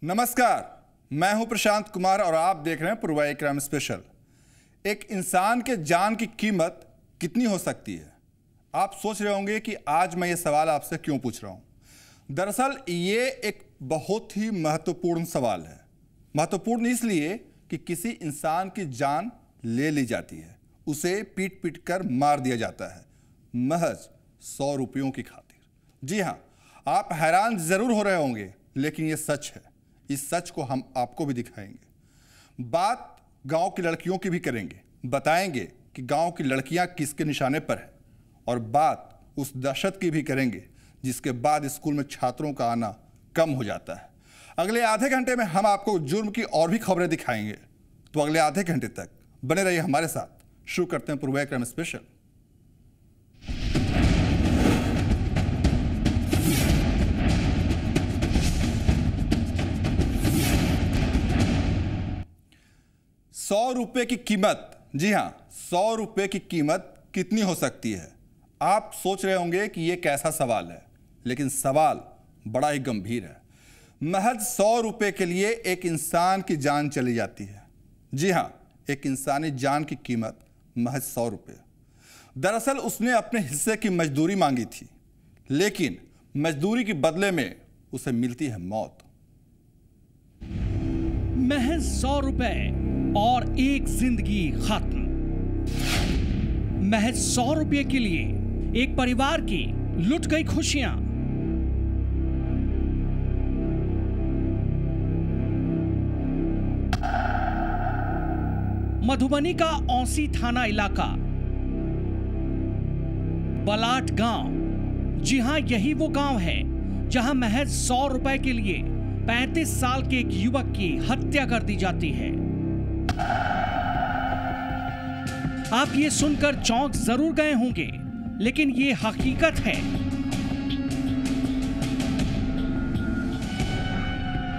नमस्कार, मैं हूं प्रशांत कुमार और आप देख रहे हैं पूर्वाई क्राइम स्पेशल। एक इंसान के जान की कीमत कितनी हो सकती है? आप सोच रहे होंगे कि आज मैं ये सवाल आपसे क्यों पूछ रहा हूं। दरअसल ये एक बहुत ही महत्वपूर्ण सवाल है। महत्वपूर्ण इसलिए कि किसी इंसान की जान ले ली जाती है, उसे पीट पीट कर मार दिया जाता है महज 100 रुपयों की खातिर। जी हाँ, आप हैरान जरूर हो रहे होंगे, लेकिन ये सच है। इस सच को हम आपको भी दिखाएंगे। बात गांव की लड़कियों की भी करेंगे, बताएंगे कि गांव की लड़कियां किसके निशाने पर हैं, और बात उस दहशत की भी करेंगे जिसके बाद स्कूल में छात्रों का आना कम हो जाता है। अगले आधे घंटे में हम आपको जुर्म की और भी खबरें दिखाएंगे, तो अगले आधे घंटे तक बने रहिए हमारे साथ। शुरू करते हैं पूर्वाई क्राइम स्पेशल। ₹100 की कीमत, जी हां, ₹100 की कीमत कितनी हो सकती है? आप सोच रहे होंगे कि यह कैसा सवाल है, लेकिन सवाल बड़ा ही गंभीर है। महज ₹100 के लिए एक इंसान की जान चली जाती है। जी हां, एक इंसानी जान की कीमत महज ₹100। दरअसल उसने अपने हिस्से की मजदूरी मांगी थी, लेकिन मजदूरी के बदले में उसे मिलती है मौत। महज ₹100 और एक जिंदगी खत्म। महज ₹100 के लिए एक परिवार की लुट गई खुशियां। मधुबनी का औसी थाना इलाका, बलाट गांव। जी हां, यही वो गांव है जहां महज ₹100 के लिए 35 साल के एक युवक की हत्या कर दी जाती है। आप ये सुनकर चौंक जरूर गए होंगे, लेकिन ये हकीकत है।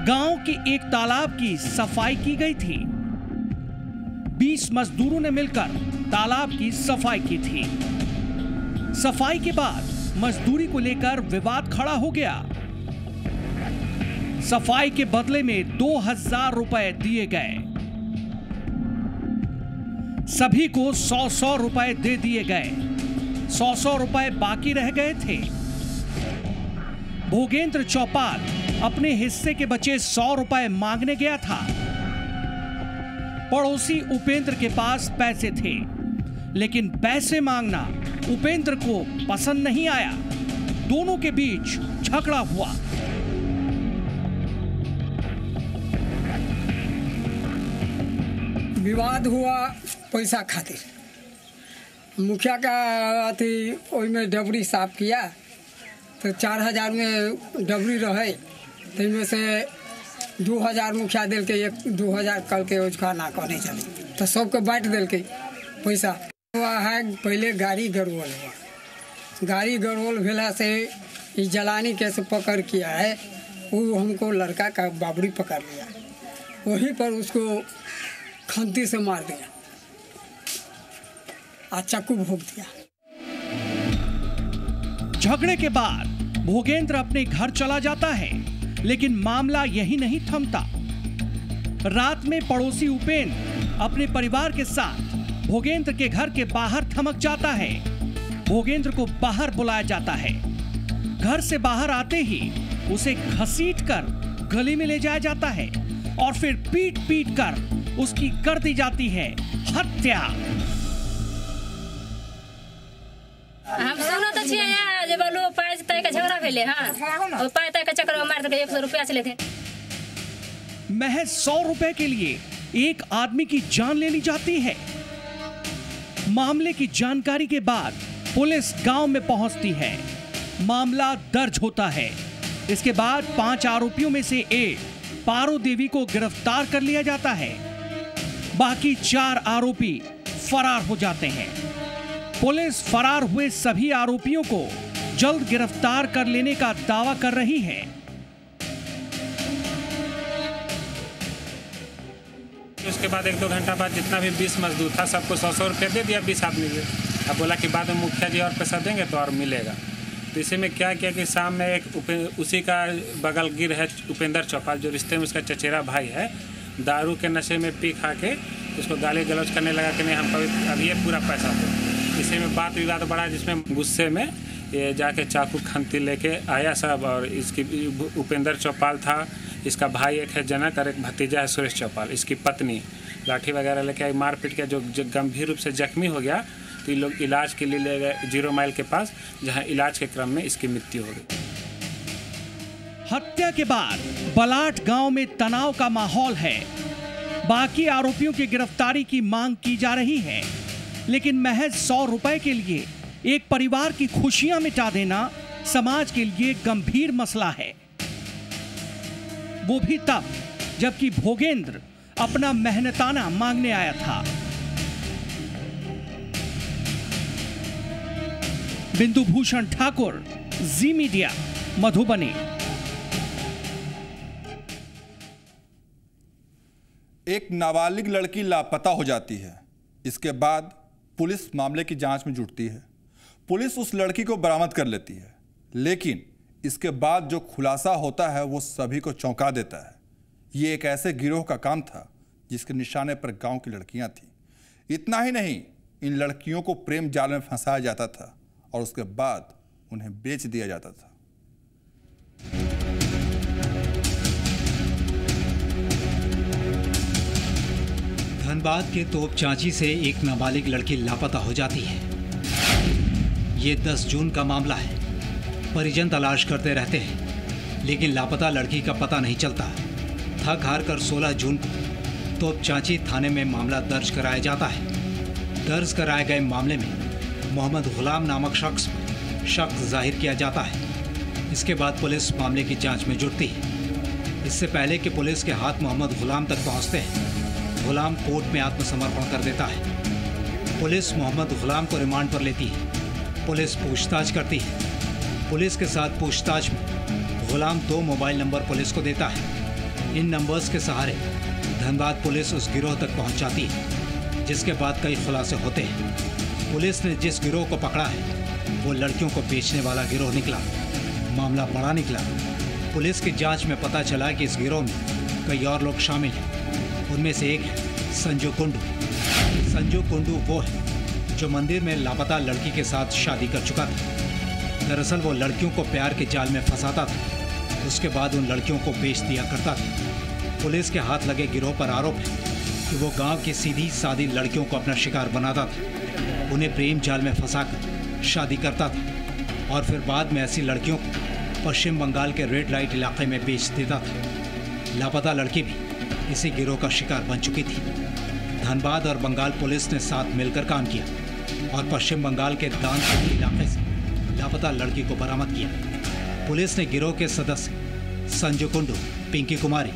गांव के एक तालाब की सफाई की गई थी। 20 मजदूरों ने मिलकर तालाब की सफाई की थी। सफाई के बाद मजदूरी को लेकर विवाद खड़ा हो गया। सफाई के बदले में 2000 रुपए दिए गए। सभी को 100-100 रुपए दे दिए गए। 100-100 रुपए बाकी रह गए थे। भोगेंद्र चौपाल अपने हिस्से के बचे 100 रुपए मांगने गया था। पड़ोसी उपेंद्र के पास पैसे थे, लेकिन पैसे मांगना उपेंद्र को पसंद नहीं आया। दोनों के बीच झगड़ा हुआ। विवाद हुआ पैसा खातिर। मुखिया का अथी ओई में डबरी साफ किया, तो 4000 में डबरी रहे, तो में से 2000 मुखिया दिल के, 2000 कल के उसका ना कहने चले, तो सबके बांट दिल के पैसा हुआ है। पहले गाड़ी गड़बड़ हुआ। गाड़ी गड़बड़ भेला से जलानी कैसे पकड़ किया है, वो हमको लड़का का बाबरी पकड़ लिया। वहीं पर उसको खंती से मार दिया और चाकू भोंक दिया। झगड़े के बाद भोगेंद्र अपने घर चला जाता है, लेकिन मामला यही नहीं थमता। रात में पड़ोसी उपेंद्र अपने परिवार के साथ भोगेंद्र के घर के बाहर थमक जाता है। भोगेंद्र को बाहर बुलाया जाता है। घर से बाहर आते ही उसे घसीटकर गली में ले जाया जाता है और फिर पीट पीट कर उसकी कर दी जाती है हत्या। हम सुनो तो छिए यार, जब लोग पाए तय का झगड़ा भेले, हां और पाए तय का चक्कर में मार दे 100 रुपया से लेते। महज ₹100 के लिए एक आदमी की जान ले ली जाती है। मामले की जानकारी के बाद पुलिस गांव में पहुंचती है। मामला दर्ज होता है। इसके बाद 5 आरोपियों में से एक पारो देवी को गिरफ्तार कर लिया जाता है। बाकी 4 आरोपी फरार हो जाते हैं। पुलिस फरार हुए सभी आरोपियों को जल्द गिरफ्तार कर लेने का दावा कर रही है। उसके बाद 1-2 घंटा बाद जितना भी 20 मजदूर था सबको 100-100 रुपये दे दिया 20 आदमी को। अब बोला कि बाद में मुखिया जी और पैसा देंगे तो और मिलेगा। तो इसी में क्या किया कि शाम में एक उसी का बगल गिर है उपेंद्र चौपाल, जो रिश्ते में उसका चचेरा भाई है, दारू के नशे में पी खा के उसको गाली गलौज करने लगा कि नहीं हमको अभी ये पूरा पैसा दो। इसी में बात विवाद बढ़ा, जिसमें गुस्से में ये जाके चाकू खंती लेके आया सब। और इसकी उपेंद्र चौपाल था, इसका भाई एक है जनक और एक भतीजा है सुरेश चौपाल, इसकी पत्नी लाठी वगैरह लेके आई, मारपीट के जो गंभीर रूप से जख्मी हो गया। तो ये लोग इलाज के लिए ले गए 0 माइल के पास, जहां इलाज के क्रम में इसकी मृत्यु हो गई। हत्या के बाद बलाट गांव में तनाव का माहौल है। बाकी आरोपियों की गिरफ्तारी की मांग की जा रही है, लेकिन महज 100 रुपए के लिए एक परिवार की खुशियां मिटा देना समाज के लिए गंभीर मसला है। वो भी तब जबकि भोगेंद्र अपना मेहनताना मांगने आया था। बिंदु भूषण ठाकुर, जी मीडिया, मधुबनी। एक नाबालिग लड़की लापता हो जाती है। इसके बाद पुलिस मामले की जांच में जुटती है। पुलिस उस लड़की को बरामद कर लेती है, लेकिन इसके बाद जो खुलासा होता है वो सभी को चौंका देता है। ये एक ऐसे गिरोह का काम था जिसके निशाने पर गांव की लड़कियां थीं। इतना ही नहीं, इन लड़कियों को प्रेम जाल में फंसाया जाता था और उसके बाद उन्हें बेच दिया जाता था। धनबाद के तोप चांची से एक नाबालिग लड़की लापता हो जाती है। ये 10 जून का मामला है। परिजन तलाश करते रहते हैं, लेकिन लापता लड़की का पता नहीं चलता। थक हार कर 16 जून को तोप चांची थाने में मामला दर्ज कराया जाता है। दर्ज कराए गए मामले में मोहम्मद गुलाम नामक शख्स पर शक जाहिर किया जाता है। इसके बाद पुलिस मामले की जांच में जुटती है। इससे पहले कि पुलिस के हाथ मोहम्मद गुलाम तक पहुंचते हैं, गुलाम कोर्ट में आत्मसमर्पण कर देता है। पुलिस मोहम्मद गुलाम को रिमांड पर लेती है। पुलिस पूछताछ करती है। पुलिस के साथ पूछताछ में गुलाम 2 मोबाइल नंबर पुलिस को देता है। इन नंबर्स के सहारे धनबाद पुलिस उस गिरोह तक पहुंच जाती है, जिसके बाद कई खुलासे होते हैं। पुलिस ने जिस गिरोह को पकड़ा है वो लड़कियों को बेचने वाला गिरोह निकला। मामला बड़ा निकला। पुलिस की जांच में पता चला कि इस गिरोह में कई और लोग शामिल हैं। उनमें से एक है संजू कुंडू। संजू कुंडू वो है जो मंदिर में लापता लड़की के साथ शादी कर चुका था। दरअसल वो लड़कियों को प्यार के जाल में फंसाता था, उसके बाद उन लड़कियों को बेच दिया करता था। पुलिस के हाथ लगे गिरोह पर आरोप है कि वो गांव की सीधी सादी लड़कियों को अपना शिकार बनाता था, उन्हें प्रेम जाल में फंसाकर शादी करता था और फिर बाद में ऐसी लड़कियों को पश्चिम बंगाल के रेड लाइट इलाके में बेच देता था। लापता लड़की भी इसी गिरोह का शिकार बन चुकी थी। धनबाद और बंगाल पुलिस ने साथ मिलकर काम किया और पश्चिम बंगाल के दानपुर इलाके से लापता लड़की को बरामद किया। पुलिस ने गिरोह के सदस्य संजू कुंडू, पिंकी कुमारी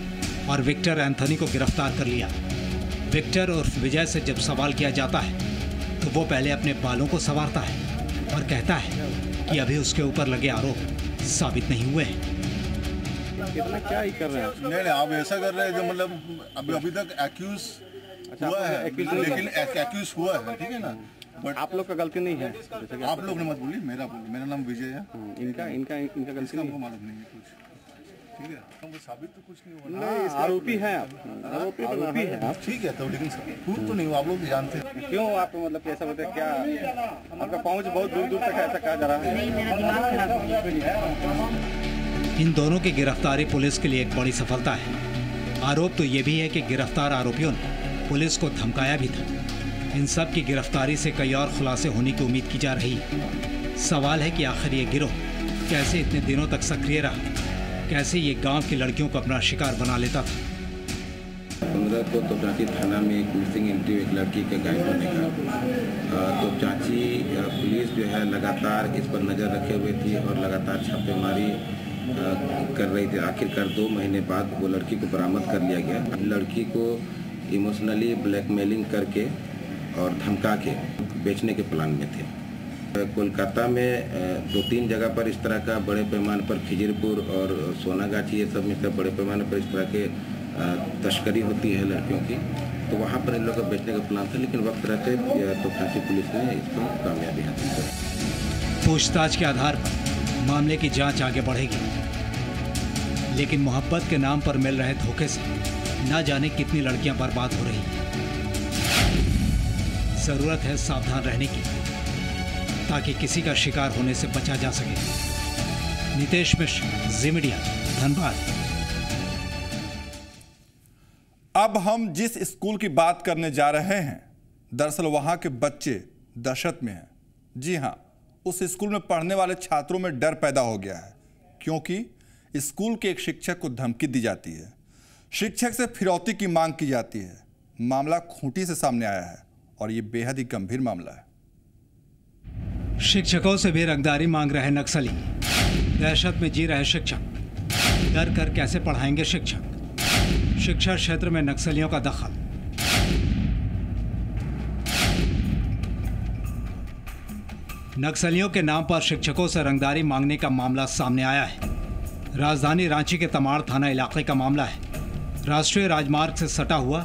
और विक्टर एंथनी को गिरफ्तार कर लिया। विक्टर उर्फ विजय से जब सवाल किया जाता है तो वो पहले अपने बालों को संवारता है और कहता है कि अभी उसके ऊपर लगे आरोप साबित नहीं हुए हैं। कितना क्या ही कर रहे हैं? नहीं आप ऐसा कर रहे हैं जो मतलब अभी तक एक्यूज हुआ है, लेकिन एक्यूज हुआ है, ठीक है ना। बट आप लोग का गलती नहीं है। आप लोग ने मत बोलिए, मेरा नाम विजय है। इनका गलती हमको मालूम नहीं है कुछ, ठीक है। हमको साबित तो कुछ नहीं हुआ। नहीं, आरोपी हैं आप, आरोपी हैं आप, ठीक है। तो लेकिन प्रूफ तो नहीं हुआ, आप लोग जानते हैं। क्यों आप मतलब कैसा बोलते हैं? क्या आपका पहुंच बहुत दूर दूर तक ऐसा कहा जा रहा है? नहीं, मेरा दिमाग खराब हो गया। इन दोनों की गिरफ्तारी पुलिस के लिए एक बड़ी सफलता है। आरोप तो ये भी है कि गिरफ्तार आरोपियों ने पुलिस को धमकाया भी था। इन सब की गिरफ्तारी से कई और खुलासे होने की उम्मीद की जा रही है। सवाल है कि आखिर ये गिरोह कैसे इतने दिनों तक सक्रिय रहा, कैसे ये गांव की लड़कियों को अपना शिकार बना लेता था। 15 को तोपचांची थाना में एक मिसिंग एंट्री एक लड़की के गायब होने का। तोपचांची पुलिस जो है लगातार इस पर नज़र रखे हुए थी और लगातार छापेमारी कर रही थी। आखिरकार 2 महीने बाद वो लड़की को बरामद कर लिया गया। लड़की को इमोशनली ब्लैकमेलिंग करके और धमका के बेचने के प्लान में थे। कोलकाता में 2-3 जगह पर इस तरह का बड़े पैमाने पर खिजरपुर और सोनागाछी ये सब में बड़े पैमाने पर इस तरह के तस्करी होती है लड़कियों की। तो वहाँ पर इन लोगों को बेचने का प्लान था, लेकिन वक्त रहते तोपचांची पुलिस ने इसको कामयाबी हासिल की। पूछताछ के आधार पर मामले की जांच आगे बढ़ेगी, लेकिन मोहब्बत के नाम पर मिल रहे धोखे से ना जाने कितनी लड़कियां बर्बाद हो रही हैं। जरूरत है सावधान रहने की, ताकि किसी का शिकार होने से बचा जा सके। नितेश मिश्र, जी मीडिया, धनबाद। अब हम जिस स्कूल की बात करने जा रहे हैं, दरअसल वहां के बच्चे दहशत में हैं। जी हां, उस स्कूल में पढ़ने वाले छात्रों में डर पैदा हो गया है, क्योंकि स्कूल के एक शिक्षक को धमकी दी जाती है, शिक्षक से फिरौती की मांग की जाती है। मामला खूंटी से सामने आया है और ये बेहद ही गंभीर मामला है। शिक्षकों से भी रंगदारी मांग रहे नक्सली, दहशत में जी रहे शिक्षक, डर कर कैसे पढ़ाएंगे शिक्षक। शिक्षा क्षेत्र में नक्सलियों का दखल। नक्सलियों के नाम पर शिक्षकों से रंगदारी मांगने का मामला सामने आया है। राजधानी रांची के तमाड़ थाना इलाके का मामला है। राष्ट्रीय राजमार्ग से सटा हुआ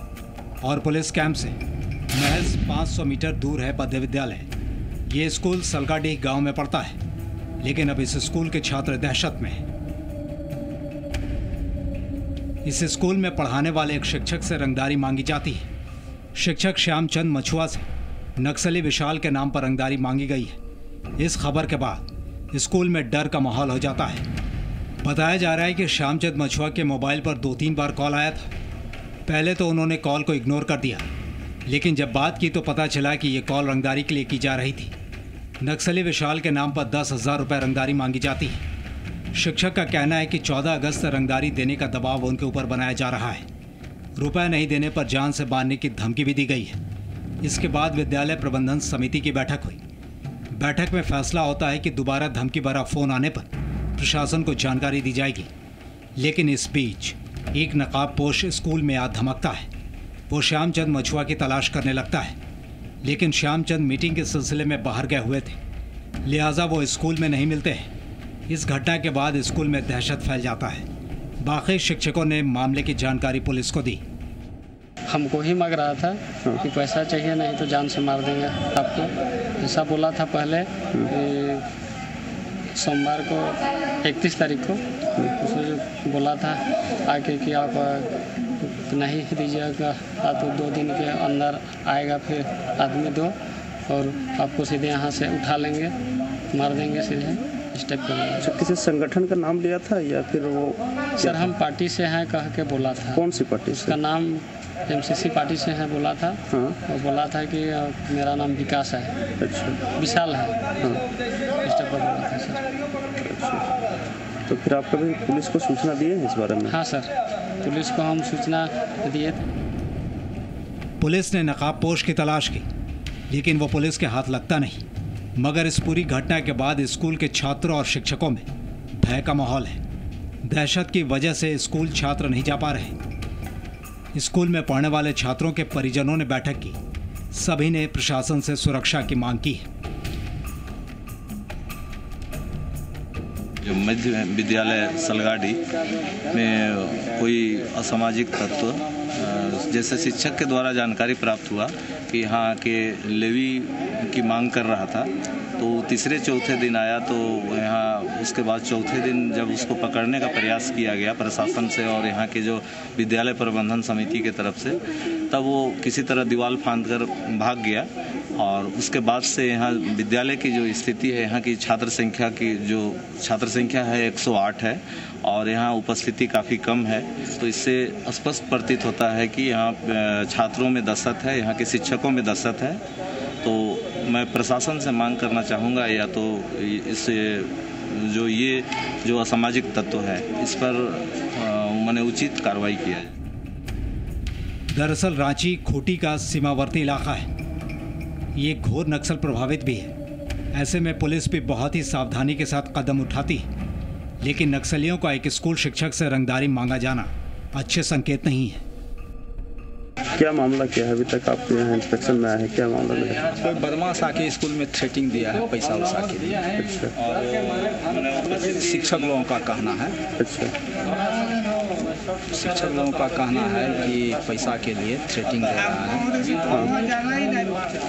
और पुलिस कैंप से महज 500 मीटर दूर है बद्ध विद्यालय। ये स्कूल सलगाडीह गांव में पड़ता है, लेकिन अब इस स्कूल के छात्र दहशत में हैं। इस स्कूल में पढ़ाने वाले एक शिक्षक से रंगदारी मांगी जाती है। शिक्षक श्यामचंद मछुआ से नक्सली विशाल के नाम पर रंगदारी मांगी गई है। इस खबर के बाद स्कूल में डर का माहौल हो जाता है। बताया जा रहा है कि श्यामचंद मछुआ के मोबाइल पर 2-3 बार कॉल आया था। पहले तो उन्होंने कॉल को इग्नोर कर दिया, लेकिन जब बात की तो पता चला कि ये कॉल रंगदारी के लिए की जा रही थी। नक्सली विशाल के नाम पर 10,000 रुपये रंगदारी मांगी जाती है। शिक्षक का कहना है कि 14 अगस्त रंगदारी देने का दबाव उनके ऊपर बनाया जा रहा है। रुपए नहीं देने पर जान से मारने की धमकी भी दी गई है। इसके बाद विद्यालय प्रबंधन समिति की बैठक हुई। बैठक में फैसला होता है कि दोबारा धमकी भरा फोन आने पर प्रशासन को जानकारी दी जाएगी। लेकिन इस बीच एक नकाबपोश स्कूल में आ धमकता है। वो श्यामचंद मछुआ की तलाश करने लगता है, लेकिन श्यामचंद मीटिंग के सिलसिले में बाहर गए हुए थे, लिहाजा वो स्कूल में नहीं मिलते हैं। इस घटना के बाद स्कूल में दहशत फैल जाता है। बाकी शिक्षकों ने मामले की जानकारी पुलिस को दी। हमको ही मांग रहा था कि पैसा चाहिए, नहीं तो जान से मार देंगे आपको, ऐसा बोला था पहले। सोमवार को 31 तारीख को उसने बोला था आके कि आप नहीं दीजिएगा तो 2 दिन के अंदर आएगा फिर आदमी 2 और आपको सीधे यहाँ से उठा लेंगे, मार देंगे सीधे। अच्छा, किसी संगठन का नाम लिया था या फिर वो? सर हम पार्टी से हैं कह के बोला था। कौन सी पार्टी? उसका नाम MCC पार्टी से है बोला था। हाँ। वो बोला था कि मेरा नाम विकास है। अच्छा। विशाल है। हाँ। इस टाइप का बोला था सर। अच्छा। तो फिर आप कभी पुलिस को सूचना दिए हैं इस बारे में? हाँ सर, पुलिस को हम सूचना दिए थे। पुलिस ने नकाबपोश की तलाश की, लेकिन वो पुलिस के हाथ लगता नहीं। मगर इस पूरी घटना के बाद स्कूल के छात्रों और शिक्षकों में भय का माहौल है। दहशत की वजह से स्कूल छात्र नहीं जा पा रहे। स्कूल में पढ़ने वाले छात्रों के परिजनों ने बैठक की। सभी ने प्रशासन से सुरक्षा की मांग की है। जो मध्य विद्यालय सलगाडी में कोई असामाजिक तत्व, जैसे शिक्षक के द्वारा जानकारी प्राप्त हुआ कि यहाँ के लेवी की मांग कर रहा था, तो तीसरे चौथे दिन आया। तो यहाँ उसके बाद चौथे दिन जब उसको पकड़ने का प्रयास किया गया प्रशासन से और यहाँ के जो विद्यालय प्रबंधन समिति के तरफ से, तब वो किसी तरह दीवार फांद कर भाग गया। और उसके बाद से यहाँ विद्यालय की जो स्थिति है, यहाँ की छात्र संख्या है 108 है और यहाँ उपस्थिति काफ़ी कम है। तो इससे स्पष्ट प्रतीत होता है कि यहाँ छात्रों में दहशत है, यहाँ के शिक्षकों में दहशत है। तो मैं प्रशासन से मांग करना चाहूँगा या तो इससे जो असामाजिक तत्व है इस पर मैंने उचित कार्रवाई किया जाए। दरअसल रांची खूंटी का सीमावर्ती इलाका है। ये घोर नक्सल प्रभावित भी है। ऐसे में पुलिस भी बहुत ही सावधानी के साथ कदम उठाती है, लेकिन नक्सलियों का एक स्कूल शिक्षक से रंगदारी मांगा जाना अच्छे संकेत नहीं है। क्या मामला क्या है? अभी तक आपके यहाँ इंस्पेक्शन में आया है, क्या मामला है? कोई बदमाश आके स्कूल में थ्रेटिंग दिया है पैसा वैसा के लिए। अच्छा। और शिक्षक लोगों का कहना है। अच्छा। शिक्षक लोगों का कहना है कि पैसा के लिए थ्रेटिंग दे रहा है।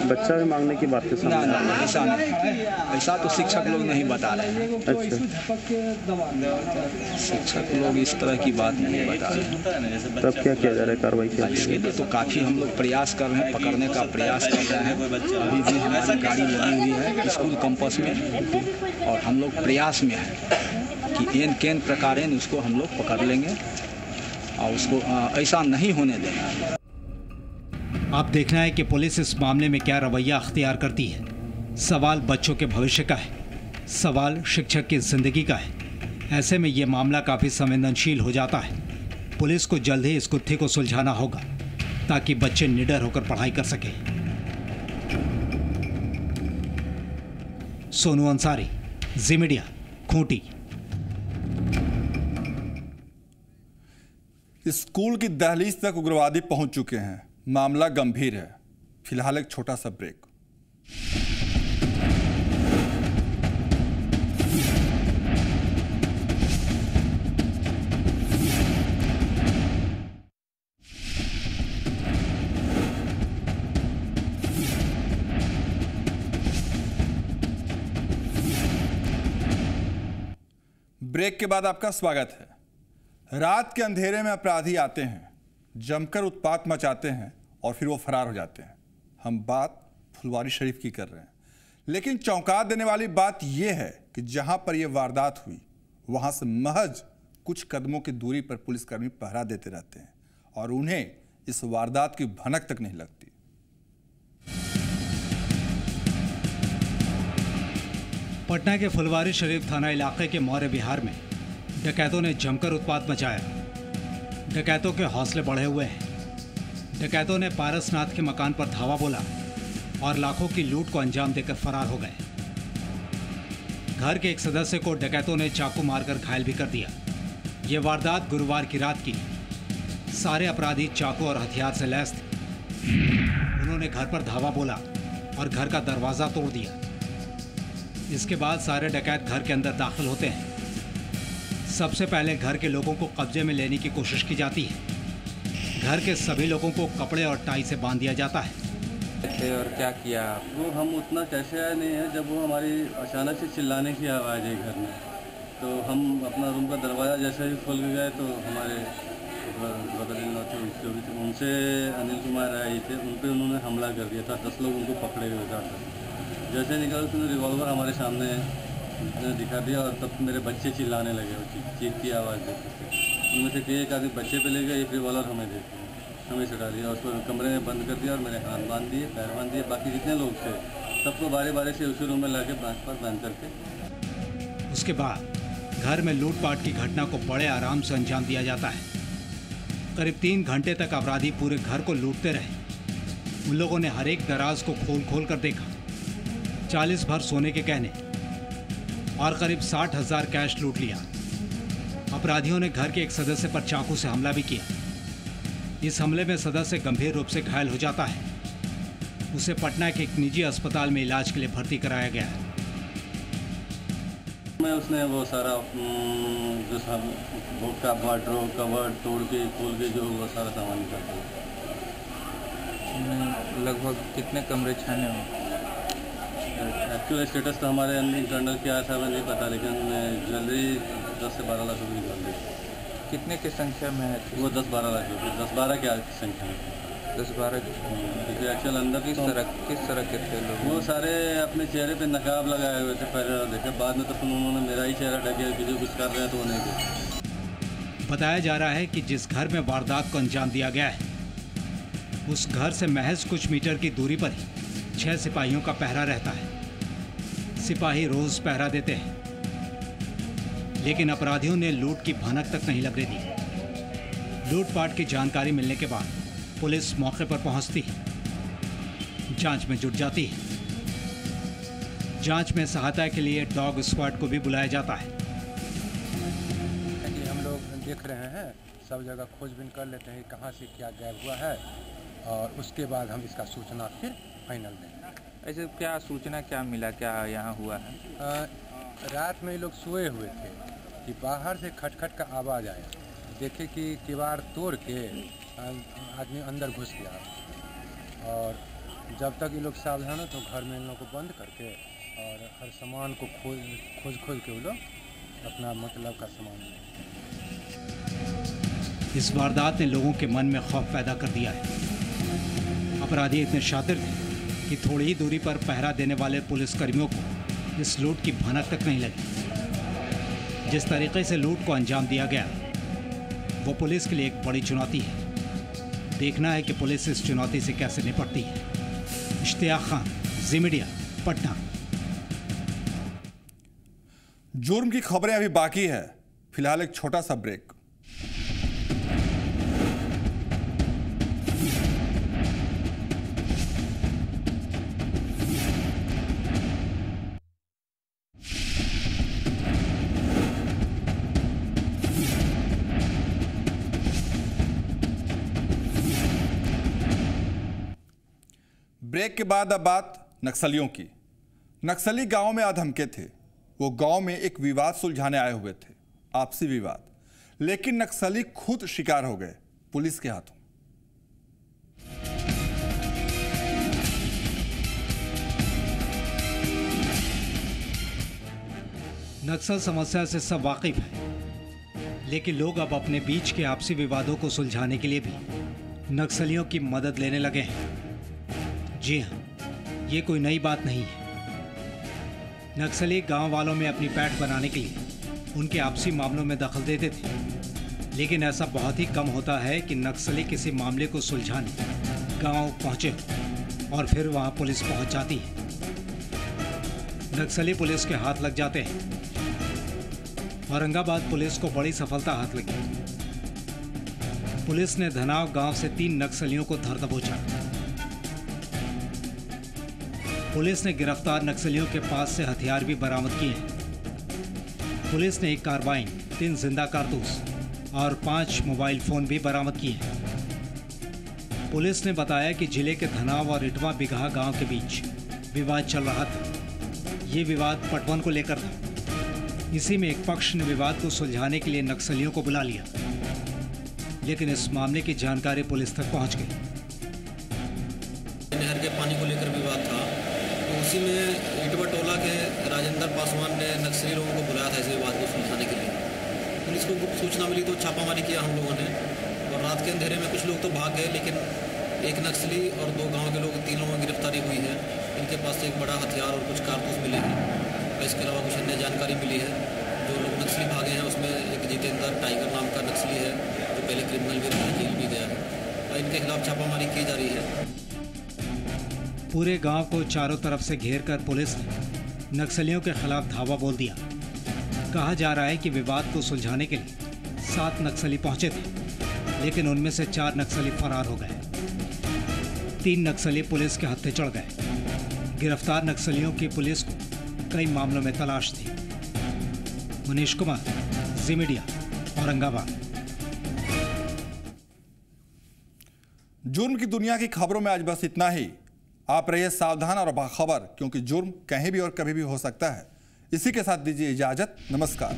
बच्चा भी मांगने की बात है? ना ऐसा नहीं, ऐसा तो शिक्षक लोग नहीं बता रहे हैं। अच्छा, शिक्षक लोग इस तरह की बात नहीं बता रहे हैं। तब क्या किया जा रहा है, कार्रवाई क्या? इसके लिए तो काफ़ी हम लोग प्रयास कर रहे हैं, पकड़ने का प्रयास कर रहे हैं। अभी भी हमारी गाड़ी लगी हुई है स्कूल कैंपस में और हम लोग प्रयास में है कि एन केन प्रकार उसको हम लोग पकड़ लेंगे और उसको ऐसा नहीं होने देंगे। अब देखना है कि पुलिस इस मामले में क्या रवैया अख्तियार करती है। सवाल बच्चों के भविष्य का है, सवाल शिक्षक की जिंदगी का है। ऐसे में ये मामला काफ़ी संवेदनशील हो जाता है। पुलिस को जल्द ही इस गुत्थी को सुलझाना होगा ताकि बच्चे निडर होकर पढ़ाई कर सकें। सोनू अंसारी, जी मीडिया, खूंटी। स्कूल की दहलीज तक उग्रवादी पहुंच चुके हैं। मामला गंभीर है। फिलहाल एक छोटा सा ब्रेक। ब्रेक के बाद आपका स्वागत है। रात के अंधेरे में अपराधी आते हैं, जमकर उत्पात मचाते हैं और फिर वो फरार हो जाते हैं। हम बात फुलवारी शरीफ की कर रहे हैं, लेकिन चौंका देने वाली बात यह है कि जहां पर यह वारदात हुई वहां से महज कुछ कदमों की दूरी पर पुलिसकर्मी पहरा देते रहते हैं और उन्हें इस वारदात की भनक तक नहीं लगती। पटना के फुलवारी शरीफ थाना इलाके के मौर्य विहार में डकैतों ने जमकर उत्पात मचाया। डकैतों के हौसले बढ़े हुए हैं। डकैतों ने पारसनाथ के मकान पर धावा बोला और लाखों की लूट को अंजाम देकर फरार हो गए। घर के एक सदस्य को डकैतों ने चाकू मारकर घायल भी कर दिया। ये वारदात गुरुवार की रात की। सारे अपराधी चाकू और हथियार से लैस थे। उन्होंने घर पर धावा बोला और घर का दरवाजा तोड़ दिया। इसके बाद सारे डकैत घर के अंदर दाखिल होते हैं। सबसे पहले घर के लोगों को कब्जे में लेने की कोशिश की जाती है। घर के सभी लोगों को कपड़े और टाई से बांध दिया जाता है। और क्या किया वो हम उतना कैसे आए नहीं है, जब वो हमारी अचानक से चिल्लाने की आवाज़ है घर में, तो हम अपना रूम का दरवाज़ा जैसे ही खोल के गए तो हमारे बगल में थे उनसे अनिल कुमार आए थे, उन पर उन्होंने हमला कर दिया था। 10 लोग उनको पकड़े हुए थे। जैसे निकला उसने रिवॉल्वर हमारे सामने दिखा दिया और तब मेरे बच्चे चिल्लाने लगे, चीख की आवाज़ देते थे। उनमें से एक आदमी बच्चे पे ले गया, एक रिवॉल्वर हमें देते हमें सटा दिया और उसको कमरे में बंद कर दिया और मेरे हाथ बांध दिए, पैर बांध दिए। बाकी जितने लोग थे सबको बारी बारी से उसी रूम में लाके बांध करके। उसके बाद घर में लूटपाट की घटना को बड़े आराम से अंजाम दिया जाता है। करीब 3 घंटे तक अपराधी पूरे घर को लूटते रहे। उन लोगों ने हर एक दराज को खोल कर देखा। 40 भर सोने के गहने और करीब 60,000 कैश लूट लिया। अपराधियों ने घर के एक सदस्य पर चाकू से हमला भी किया। इस हमले में सदस्य गंभीर रूप से घायल हो जाता है। उसे पटना के एक निजी अस्पताल में इलाज के लिए भर्ती कराया गया है। मैं उसने वो सारा जो सब बुक का वार्डरोब कवर्ड तोड़ के खोल के जो वो सारा सामान निकाला। लगभग कितने कमरे छाने हो? एक्चुअल स्टेटस तो हमारे इंटरनल क्या था हमें नहीं पता, लेकिन ज्वेलरी 10 से 12 लाख रुपये निकाल दी। कितने की संख्या में है? वो 10-12 लाख रुपये, 10-12 की संख्या में। 10-12 क्योंकि एक्चुअल अंदर किस तरह के थे लोग? वो सारे अपने चेहरे पे नकाब लगाए हुए थे पहले देखे, बाद में तो फिर उन्होंने मेरा ही चेहरा ढक कि जो कुछ कर रहे हैं तो वो नहीं थे। बताया जा रहा है कि जिस घर में वारदात को अंजाम दिया गया है उस घर से महज कुछ मीटर की दूरी पर ही 6 सिपाहियों का पहरा रहता है। सिपाही रोज पहरा देते हैं, लेकिन अपराधियों ने लूट की भनक तक नहीं लगने दी। लूटपाट की जानकारी मिलने के बाद पुलिस मौके पर पहुंचती है, जांच में जुट जाती है। जांच में सहायता के लिए डॉग स्क्वाड को भी बुलाया जाता है। हम लोग देख रहे हैं, सब जगह खोजबीन कर लेते हैं कहाँ से क्या गायब हुआ है और उसके बाद हम इसका सूचना फिर फाइनल देंगे। ऐसे क्या सूचना क्या मिला, क्या यहाँ हुआ है? रात में ये लोग सोए हुए थे कि बाहर से खटखट का आवाज़ आया, देखे कि किवाड़ तोड़ के आदमी अंदर घुस गया और जब तक ये लोग सावधान हो तो घर में इन लोगों को बंद करके और हर सामान को खोज के वो लोग अपना मतलब का सामान लें। इस वारदात ने लोगों के मन में खौफ पैदा कर दिया है। अपराधी इतने शातिर थे कि थोड़ी ही दूरी पर पहरा देने वाले पुलिसकर्मियों को इस लूट की भनक तक नहीं लगी। जिस तरीके से लूट को अंजाम दिया गया वो पुलिस के लिए एक बड़ी चुनौती है। देखना है कि पुलिस इस चुनौती से कैसे निपटती है। इश्तियाक खान, जी मीडिया, पटना। जुर्म की खबरें अभी बाकी है, फिलहाल एक छोटा सा ब्रेक। ब्रेक के बाद अब बात नक्सलियों की। नक्सली गांव में आधमके थे। वो गांव में एक विवाद सुलझाने आए हुए थे, आपसी विवाद, लेकिन नक्सली खुद शिकार हो गए पुलिस के हाथों। नक्सल समस्या से सब वाकिफ हैं, लेकिन लोग अब अपने बीच के आपसी विवादों को सुलझाने के लिए भी नक्सलियों की मदद लेने लगे हैं। जी हाँ, ये कोई नई बात नहीं है। नक्सली गांव वालों में अपनी पैठ बनाने के लिए उनके आपसी मामलों में दखल देते थे, लेकिन ऐसा बहुत ही कम होता है कि नक्सली किसी मामले को सुलझाने गांव पहुंचे और फिर वहां पुलिस पहुंच जाती है। नक्सली पुलिस के हाथ लग जाते हैं। औरंगाबाद पुलिस को बड़ी सफलता हाथ लगी। पुलिस ने धनाव गांव से 3 नक्सलियों को धर दबोचा। पुलिस ने गिरफ्तार नक्सलियों के पास से हथियार भी बरामद किए हैं। पुलिस ने 1 कार्बाइन, 3 जिंदा कारतूस और 5 मोबाइल फोन भी बरामद किए हैं। पुलिस ने बताया कि जिले के धनाव और इटवा बिगहा गांव के बीच विवाद चल रहा था। ये विवाद पटवन को लेकर था। इसी में एक पक्ष ने विवाद को सुलझाने के लिए नक्सलियों को बुला लिया, लेकिन इस मामले की जानकारी पुलिस तक पहुंच गई। नहर के पानी को लेकर विवाद था, तो उसी में इटवा टोला के राजेंद्र पासवान ने नक्सली लोगों को बुलाया था इस विवाद को सुलझाने के लिए। पुलिस को गुप्त सूचना मिली तो छापामारी किया हम लोगों ने, और रात के अंधेरे में कुछ लोग तो भाग गए, लेकिन एक नक्सली और 2 गाँव के लोग, 3 लोगों की गिरफ्तारी हुई है। इनके पास से एक बड़ा हथियार और कुछ कारतूस मिले हैं। इसके अलावा कुछ अन्य जानकारी मिली है। जो लोग नक्सली भागे हैं उसमें एक जितेंद्र टाइगर नाम का नक्सली है, जो पहले क्रिमिनल भी रहा, जेल भी गया है, और इनके खिलाफ छापामारी की जा रही है। पूरे गांव को चारों तरफ से घेरकर पुलिस ने नक्सलियों के खिलाफ धावा बोल दिया। कहा जा रहा है कि विवाद को सुलझाने के लिए 7 नक्सली पहुंचे थे, लेकिन उनमें से 4 नक्सली फरार हो गए। 3 नक्सली पुलिस के हत्थे चढ़ गए। गिरफ्तार नक्सलियों की पुलिस को कई मामलों में तलाश थी। मनीष कुमार, जी मीडिया, औरंगाबाद। जुर्म की दुनिया की खबरों में आज बस इतना ही। आप रहिए सावधान और बाखबर, क्योंकि जुर्म कहीं भी और कभी भी हो सकता है। इसी के साथ दीजिए इजाजत। नमस्कार।